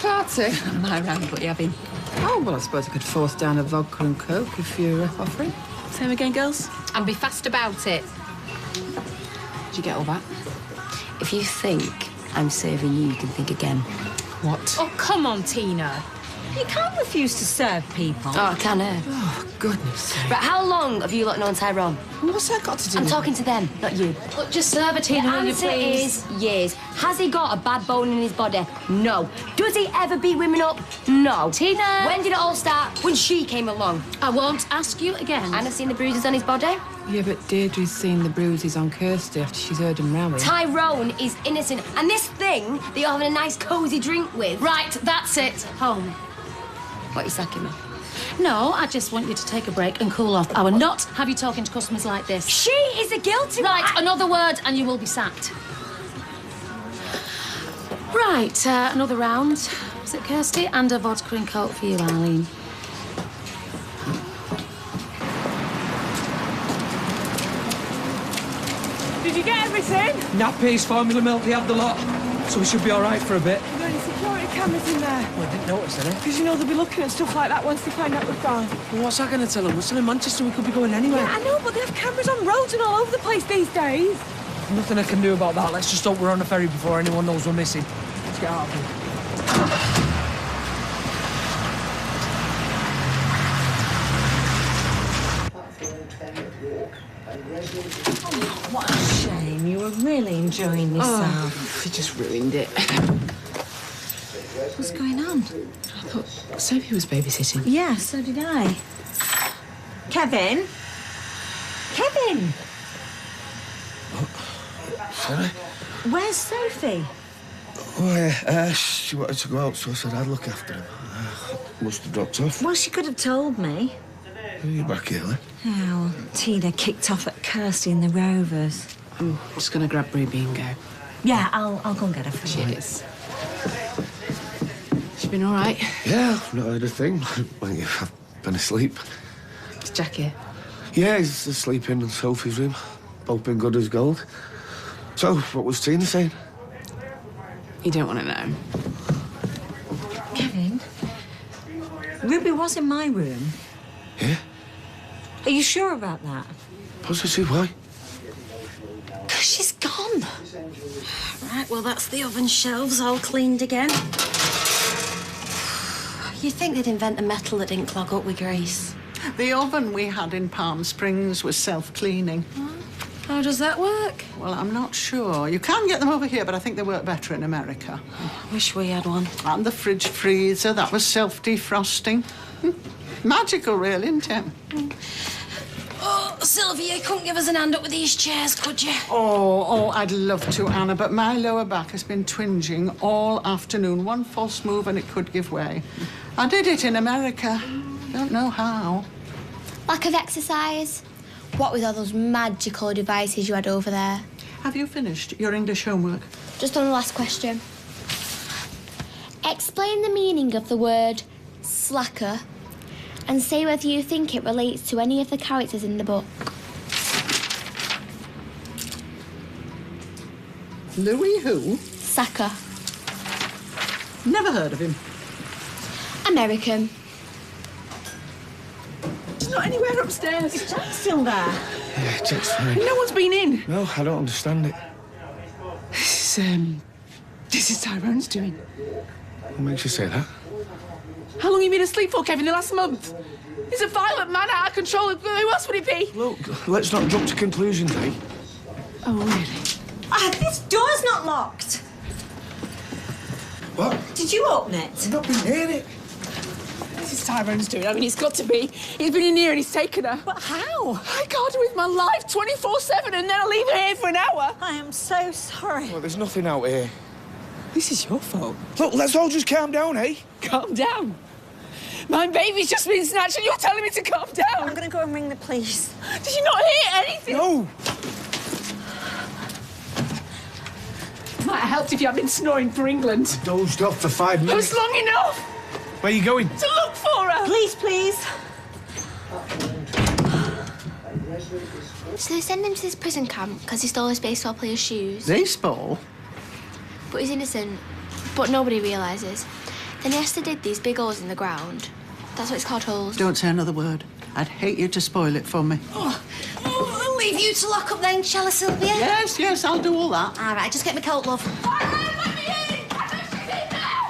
party? My round, what are you having? Oh, well, I suppose I could force down a vodka and coke if you're offering. Same again, girls? And be fast about it. Did you get all that? If you think I'm serving you, you can think again. What? Oh, come on, Tina. You can't refuse to serve people. Oh, I can, Oh, goodness sake. But how long have you lot known Tyrone? What's that got to do I'm with talking to them, not you. Look, just serve a Tina, The will you, answer please? is years. Has he got a bad bone in his body? No. Does he ever beat women up? No. Tina! When did it all start? When she came along. I won't ask you again. And I've seen the bruises on his body. Yeah, but Deirdre's seen the bruises on Kirsty after she's heard him rowie. Tyrone is innocent. And this thing that you're having a nice cosy drink with... Right, that's it. Home. What, you sacking me? No, I just want you to take a break and cool off. I will not have you talking to customers like this. She is the guilty one. Right, another word and you will be sacked. Right, another round. Is it Kirsty? And a vodka and coke for you, Eileen. Did you get everything? Nappies, formula milk, they have the lot. So we should be all right for a bit. Are there any security cameras in there? Well, I didn't notice any. Because you know they'll be looking at stuff like that once they find out we've gone. Well, what's that going to tell them? We're still in Manchester, we could be going anywhere. Yeah, I know, but they have cameras on roads and all over the place these days. Nothing I can do about that. Let's just hope we're on the ferry before anyone knows we're missing. Let's get out of here. What a shame. You were really enjoying yourself. You just ruined it. What's going on? I thought Sophie was babysitting. Yeah, so did I. Kevin? Kevin! Sorry? Where's Sophie? Oh, she wanted to go out, so I said I'd look after him. Must have dropped off. Well, she could have told me. Are you back here, then? Oh, Tina kicked off at Kirsty and the Rovers. I'm just going to grab Ruby and go. Yeah, I'll go and get her for you. Cheers. She been all right? Yeah, I've not heard a thing. I've been asleep. Is Jack here? Yeah, he's asleep in Sophie's room. Both been good as gold. So, what was Tina saying? You don't want to know. Kevin, Ruby was in my room. Yeah? Are you sure about that? Positive, why? She's gone. Right, well, that's the oven shelves all cleaned again. You'd think they'd invent a metal that didn't clog up with grease. The oven we had in Palm Springs was self-cleaning. How does that work? Well, I'm not sure. You can get them over here, but I think they work better in America. Wish we had one. And the fridge freezer, that was self-defrosting. Magical, really, isn't it? Oh, Sylvia, you couldn't give us an hand up with these chairs, could you? Oh, I'd love to, Anna, but my lower back has been twinging all afternoon. One false move and it could give way. I did it in America. Don't know how. Lack of exercise. What with all those magical devices you had over there? Have you finished your English homework? Just on the last question. Explain the meaning of the word slacker and say whether you think it relates to any of the characters in the book. Louis who? Sacker. Never heard of him. American. She's not anywhere upstairs. Is Jack still there? Yeah, Jack's fine. No one's been in. No, I don't understand it. This is Tyrone's doing. What makes you say that? How long have you been asleep for, Kevin? The last month? He's a violent man out of control. Who else would it be? Look, let's not jump to conclusions, eh? Oh, really? This door's not locked. What? Did you open it? I've not been near it. This is Tyrone's doing. I mean, it's got to be. He's been in here and he's taken her. But how? I guard her with my life 24/7 and then I leave her here for an hour. I am so sorry. Well, there's nothing out here. This is your fault. Look, let's all just calm down, eh? Calm down. My baby's just been snatched and you're telling me to calm I'm down. going to go and ring the police. Did you not hear anything? No! Might have helped if you had been snoring for England. Dozed off for 5 It minutes. was long enough Where are you going? to look for her. Please, please. So they send him to this prison camp because he stole his baseball player's shoes. Baseball? But he's innocent. But nobody realises. Then Esther did these big holes in the ground. That's what it's called, holes. Don't say another word. I'd hate you to spoil it for me. I'll leave you to lock up then, shall I, Sylvia? Yes, yes, I'll do all that. All right, just get my coat, love. Let me in! I know she's in there!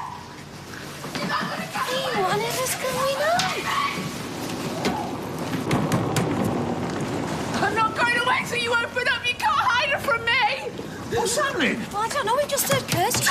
You're not gonna get Hey, what on earth is going on? I'm not going away till you open up. You can't hide her from me. What's happening? Well, I don't know, we've just heard Kirsty.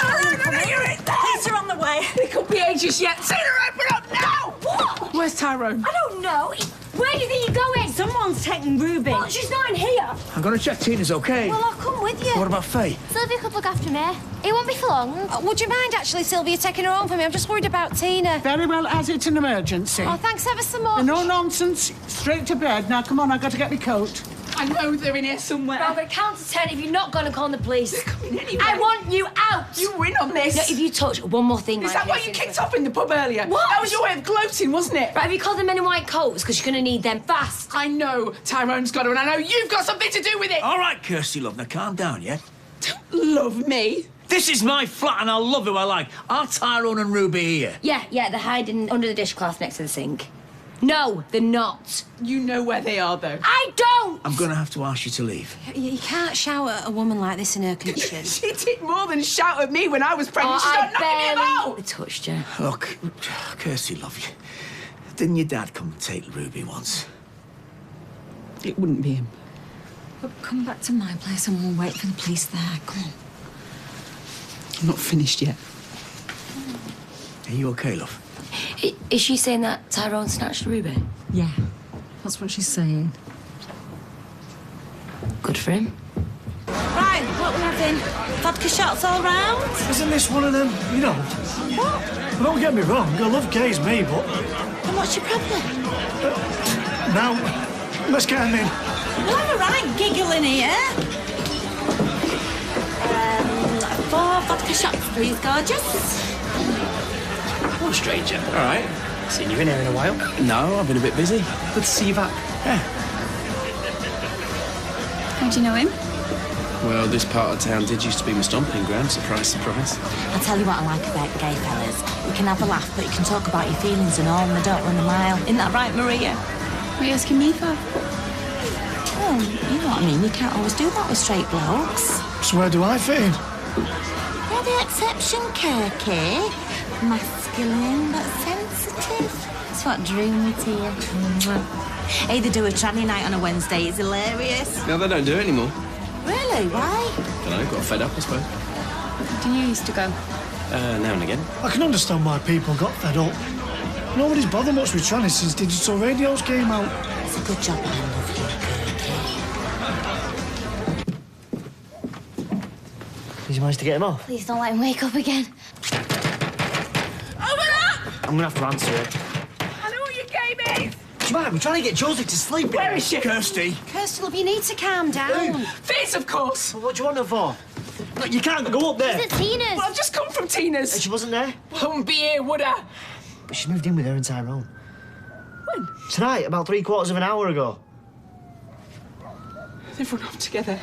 You're in there. Police are on the way. It could be ages yet. Tina, open up now! What? Where's Tyrone? I don't know. Where do you think you're going? Someone's taking Ruby. Well, she's not in here. I'm gonna check Tina's okay. Well, I'll come with you. What about Faye? Sylvia could look after me. It won't be for long. Would you mind, actually, Sylvia, taking her home for me? I'm just worried about Tina. Very well, as it's an emergency. Oh, thanks ever so much. No nonsense. Straight to bed. Now, come on, I've got to get my coat. I know they're in here somewhere. Well, I'm going to count to 10 if you're not going to call the police. They're coming anyway. I want you out. You win on this. No, if you touch one more thing... Is that why you kicked off in the pub earlier? What? That was your way of gloating, wasn't it? Right, have you called the men in white coats? Because you're going to need them fast. I know Tyrone's got her, and I know you've got something to do with it. All right, Kirsty, love, now calm down, yeah? Don't love me. This is my flat and I'll love who I like. Are Tyrone and Ruby here? Yeah, they're hiding under the dishcloth next to the sink. No, they're not. You know where they are, though. I don't! I'm gonna have to ask you to leave. You can't shout at a woman like this in her condition. She did more than shout at me when I was pregnant. Oh, She I started knocking me about. barely touched her. Look, Kirsty, love you. Didn't your dad come and take Ruby once? It wouldn't be him. Look, come back to my place and we'll wait for the police there. Come on. I'm not finished yet. Are you okay, love? Is she saying that Tyrone snatched Ruby? Yeah, that's what she's saying. Good for him. Right, what we having? Vodka shots all round? Isn't this one of them, you know? What? Don't get me wrong, I love gays, me, but... And what's your problem? Now, let's get him in. We'll have a right giggle in here. 4 vodka shots, please, gorgeous. Hello, stranger. All right. Seen you in here in a while. No, I've been a bit busy. Good to see you back. Yeah. How do you know him? Well, this part of town did used to be my stomping ground. Surprise, surprise. I'll tell you what I like about gay fellas. You can have a laugh, but you can talk about your feelings and all, and they don't run a mile. Isn't that right, Maria? What are you asking me for? Well, you know what I mean. You can't always do that with straight blokes. So where do I fit in? You're the exception, Kirky. Masculine, but sensitive. That's what drew me to you. Hey, they do a tranny night on a Wednesday. It's hilarious. No, they don't do it anymore. Really? Why? Don't know, got fed up, I suppose. Do you used to go? Now and again. I can understand why people got fed up. Nobody's bothered much with trannies since digital radios came out. It's a good job I love you, Kirky. Did you manage to get him off? Please don't let him wake up again. Open up! I'm gonna have to answer it. I know what your game is. Come we're trying to get Josie to sleep. Where is she? Kirsty! Kirsty, love, you need to calm down. Fizz, of course. What do you want her for? Look, you can't go up there. Is it Tina's? Well, I've just come from Tina's. She wasn't there. Won't be here, would I? But she moved in with her and Tyrone. When? Tonight, about 3/4 of an hour ago. They've run off together.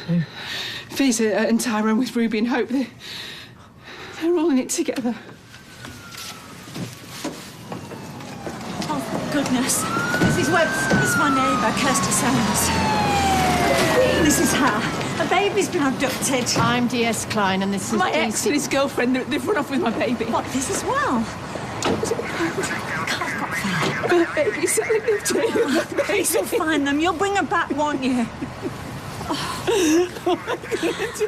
Who? Fizz and Tyrone with Ruby and Hope. They're all in it together. Oh, goodness. Mrs. Webster is my neighbour, Kirsty Sands. This is her. A baby's been abducted. I'm DS Klein, and this is My ex and his girlfriend. They've run off with my baby. What, this as well? My baby selling them too. Please, you'll find them. You'll bring her back, won't you? What am I going to do?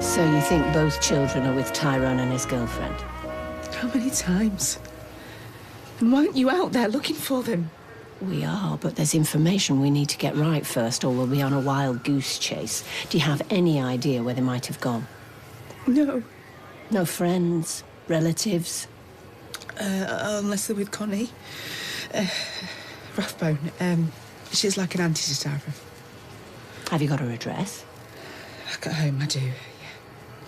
So you think both children are with Tyrone and his girlfriend? How many times? And why aren't you out there looking for them? We are, but there's information we need to get right first, or we'll be on a wild goose chase. Do you have any idea where they might have gone? No. No friends, relatives? Unless they're with Connie. Rathbone. She's like an auntie to Tara. Have you got her address? Back at home, I do, yeah.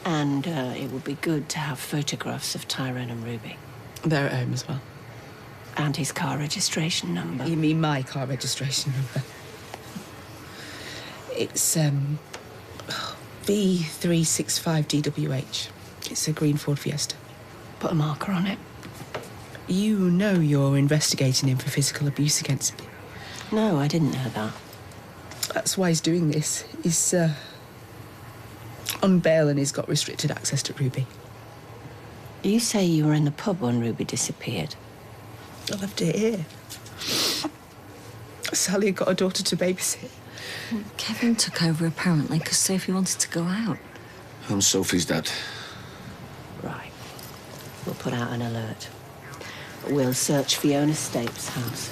And it would be good to have photographs of Tyrone and Ruby. They're at home as well. And his car registration number. You mean my car registration number? It's, B365DWH. It's a green Ford Fiesta. Put a marker on it. You know you're investigating him for physical abuse against me. No, I didn't know that. That's why he's doing this. He's, on bail and he's got restricted access to Ruby. You say you were in the pub when Ruby disappeared. I left it here. Sally had got a daughter to babysit. Kevin took over, apparently, because Sophie wanted to go out. I'm Sophie's dad. Right. We'll put out an alert. We'll search Fiona Stapes' house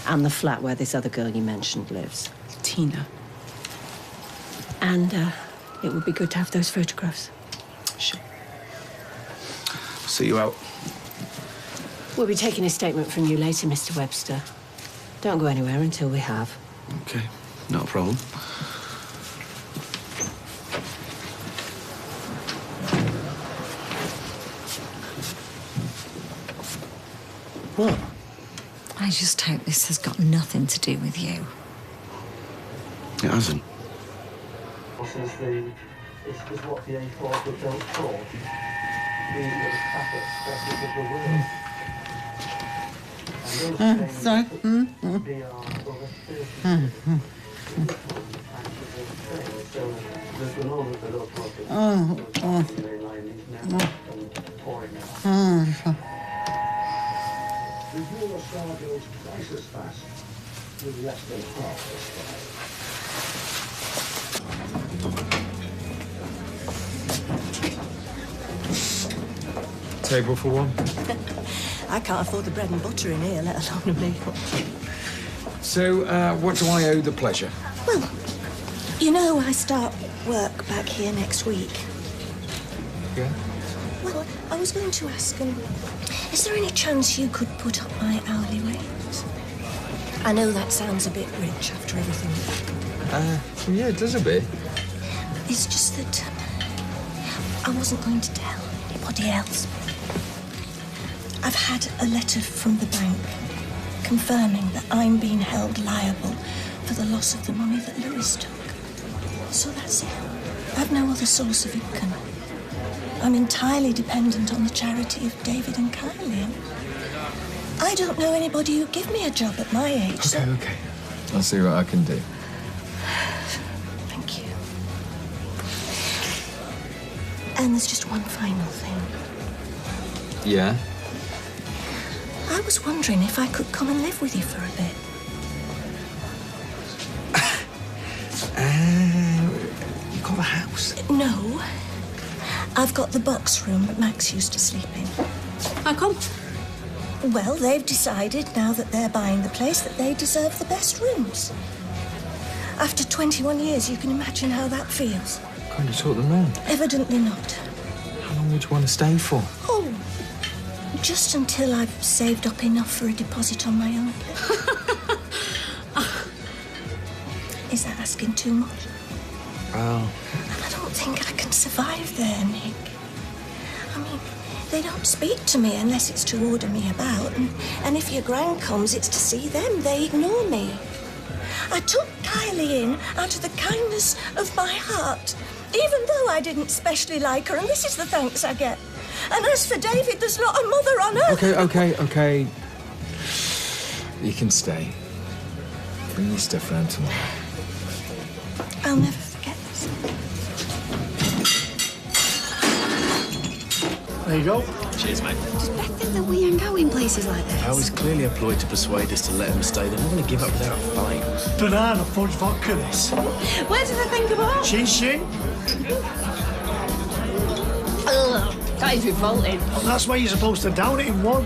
and the flat where this other girl you mentioned lives. Tina. And it would be good to have those photographs. Sure. See you out. We'll be taking a statement from you later, Mr. Webster. Don't go anywhere until we have. Okay, not a problem. What? I just hope this has got nothing to do with you. It hasn't. This is what the A4 were built for. The traffic stresses of the world. Sorry. The Eurostar goes twice as fast with less than half the stride. Table for one. I can't afford the bread and butter in here, let alone a meal. So, what do I owe the pleasure? Well, you know, I start work back here next week. Yeah? Well, I was going to ask, is there any chance you could put up my hourly rate? I know that sounds a bit rich after everything. Yeah, it does a bit. It's just that I wasn't going to tell anybody else. I've had a letter from the bank confirming that I'm being held liable for the loss of the money that Lewis took. So that's it. I've no other source of income. I'm entirely dependent on the charity of David and Kylie. And I don't know anybody who'd give me a job at my age. Okay, okay. I'll see what I can do. Thank you. And there's just one final thing. Yeah? I was wondering if I could come and live with you for a bit. You got a house? No. I've got the box room that Max used to sleep in. How come? Well, they've decided, now that they're buying the place, that they deserve the best rooms. After 21 years, you can imagine how that feels. Kind of taught them wrong. Evidently not. How long would you want to stay for? Oh, just until I've saved up enough for a deposit on my own place. Is that asking too much? Well... And I don't think I can survive there, Nick. I mean, they don't speak to me unless it's to order me about. And if your gran comes, it's to see them. They ignore me. I took Kylie in out of the kindness of my heart, even though I didn't specially like her, and this is the thanks I get. And as for David, there's not a mother on earth. Okay. You can stay. Bring your stuff round tomorrow. I'll never forget this. There you go. Cheers, mate. Does Beth think that we hang out in places like this? I was clearly a ploy to persuade us to let him stay. They're not going to give up without a fight. Banana fudge vodka, this. Where did they think about? Chin. Ugh, that is revolting. That's why you're supposed to down it in one.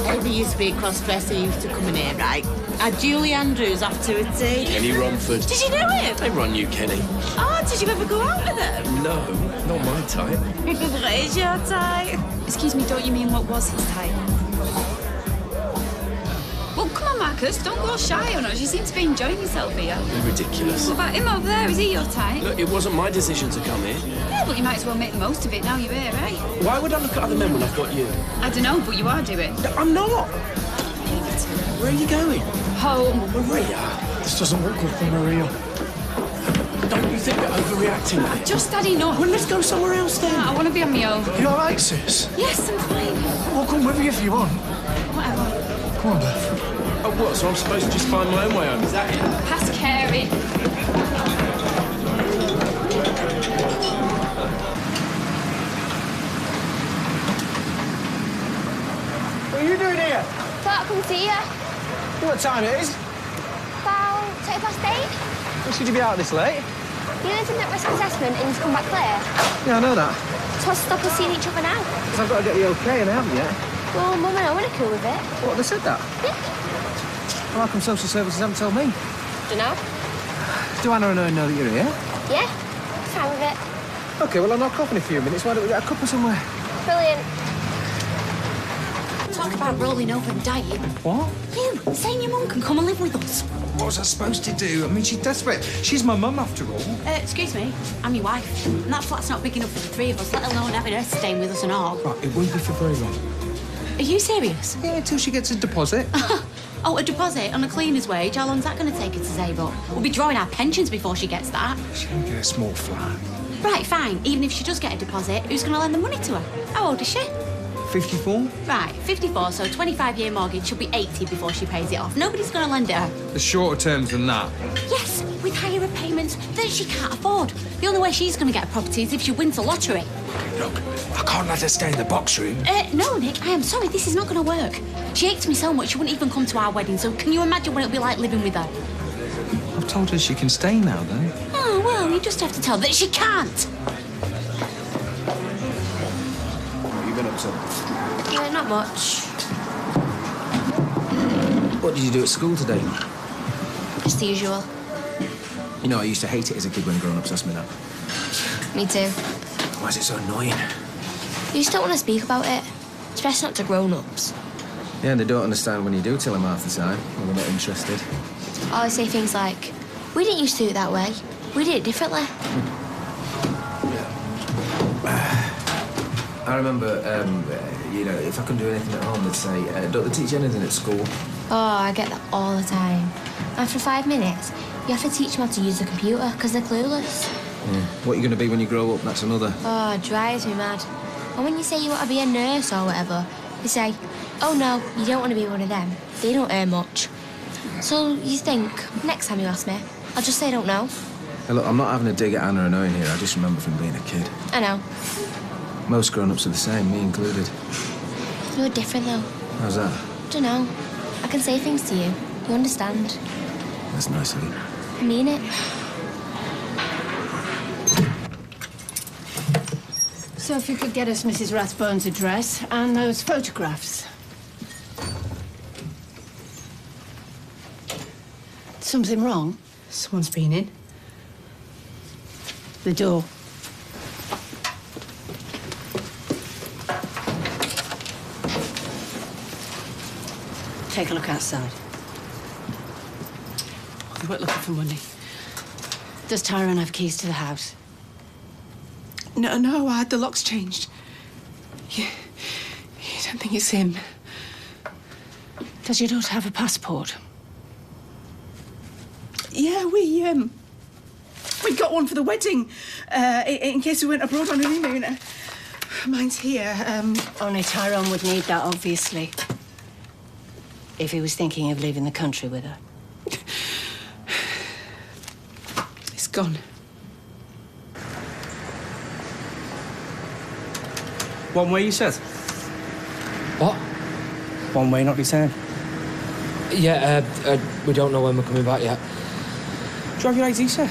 There used to be a cross-dresser who used to come in here, right? Julie Andrews after a tea. Kenny Romford. Did you know him? They run you, Kenny. Oh, did you ever go out with him? No, not my type. What is your type? Excuse me, don't you mean what was his type? Well, come on, Mark. Marcus, don't go shy on us. You seem to be enjoying yourself here. You're ridiculous. What about him over there? Is he your type? Look, it wasn't my decision to come here. Yeah, but you might as well make the most of it now you're here, eh? Why would I look at other men when I've got you? I don't know, but you are doing. No, I'm not. Where are you going? Home. Maria. This doesn't look good for Maria. Don't you think we're overreacting? I've just had enough. Well, let's go somewhere else then. I want to be on my own. You all right, sis? Yes, I'm fine. I'll come with you if you want. Whatever. Come on, Beth. Oh, what? So I'm supposed to just find my own way home? Is that it? Past caring. What are you doing here? Thought I'd come see you. You know what time it is? About 8:20. Why should you be out this late? You know, didn't risk assessment and you've come back clear. Yeah, I know that. So what's to stop us seeing each other now? Because I've got to get the okay and I haven't yet. Well, Mum and I were cool with it. What, they said that? Yeah. Well, how come social services haven't told me? Dunno. Do Anna and Owen know that you're here? Yeah. Fine with it. OK, well, I'll knock off in a few minutes. Why don't we get a cuppa somewhere? Brilliant. Talk about rolling over and dying. What? You, saying your mum can come and live with us. What was I supposed to do? I mean, she's desperate. She's my mum, after all. Excuse me, I'm your wife. And that flat's not big enough for the three of us, let alone having her staying with us and all. Right, it won't be for very long. Are you serious? Yeah, until she gets a deposit. Oh, a deposit on a cleaner's wage? How long's that going to take her to save up? We'll be drawing our pensions before she gets that. She can get a small flat. Right, fine. Even if she does get a deposit, who's going to lend the money to her? How old is she? 54? Right, 54, so 25-year mortgage. She'll be 80 before she pays it off. Nobody's going to lend it her. There's shorter terms than that. Yes, with higher repayments that she can't afford. The only way she's going to get a property is if she wins the lottery. Look, I can't let her stay in the box room. No, Nick, I am sorry, this is not going to work. She hates me so much, she wouldn't even come to our wedding, so can you imagine what it'll be like living with her? I've told her she can stay now, though. Oh, well, you just have to tell her that she can't. What have you been up to? Yeah, not much. What did you do at school today? Just the usual. You know, I used to hate it as a kid when grown-ups asked me that. Me too. Why is it so annoying? You just don't want to speak about it. It's best not to grown-ups. Yeah, and they don't understand when you do tell them half the time, when they're not interested. I always say things like, we didn't used to do it that way. We did it differently. I remember, you know, if I couldn't do anything at home, they'd say, don't they teach you anything at school? Oh, I get that all the time. After 5 minutes, you have to teach them how to use the computer because they're clueless. Yeah. What are you going to be when you grow up? That's another. Oh, it drives me mad. And when you say you want to be a nurse or whatever, they say, oh no, you don't want to be one of them. They don't earn much. So you think, next time you ask me, I'll just say I don't know. Hey, look, I'm not having a dig at Anna and Owen here. I just remember from being a kid. I know. Most grown-ups are the same, me included. You're different though. How's that? Don't know. I can say things to you. You understand. That's nice of you. I mean it. So if you could get us Mrs. Rathbone's address and those photographs. Something wrong? Someone's been in. The door. Take a look outside. They weren't looking for money. Does Tyrone have keys to the house? No, I had the locks changed. You don't think it's him? Does your daughter have a passport? Yeah, we got one for the wedding, in case we went abroad on an honeymoon. Mine's here. Only Tyrone would need that, obviously. If he was thinking of leaving the country with her. It's gone. One way, you said? What? One way, not return. Yeah, we don't know when we're coming back yet. Do you have your ID, sir?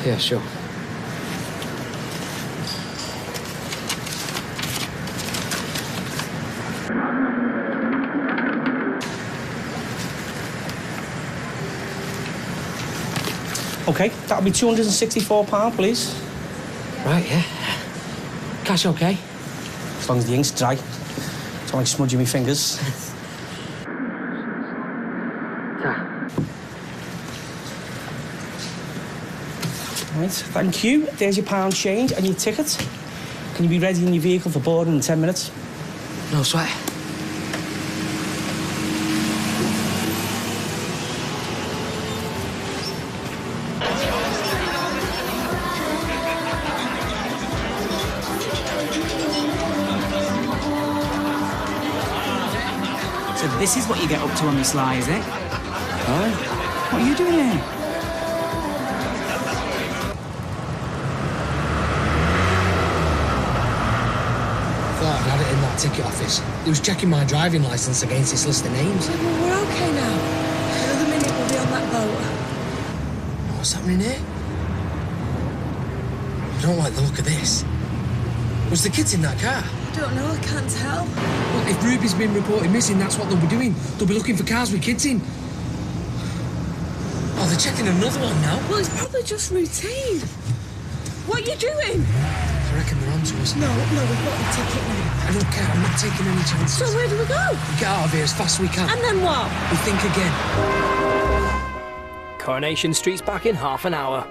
Yeah, sure. OK, that'll be £264, please. Right, yeah. Cash OK? As long as the ink's dry. Don't like smudging my fingers. Right, thank you. There's your pound change and your ticket. Can you be ready in your vehicle for boarding in 10 minutes? No sweat. So this is what you get up to on the sly, is it? Aye. What are you doing here? Thought I'd had it in that ticket office. He was checking my driving licence against his list of names. Yeah, well, we're okay now. Another minute we'll be on that boat. What's happening here? I don't like the look of this. Was the kids in that car? I don't know, I can't tell. Well, if Ruby's been reported missing, that's what they'll be doing. They'll be looking for cars with kids in. Oh, they're checking another one now. Well, it's probably just routine. What are you doing? I reckon they're onto us. No, we've got the ticket now. I don't care, I'm not taking any chances. So where do we go? We get out of here as fast as we can. And then what? We think again. Coronation Street's back in half an hour.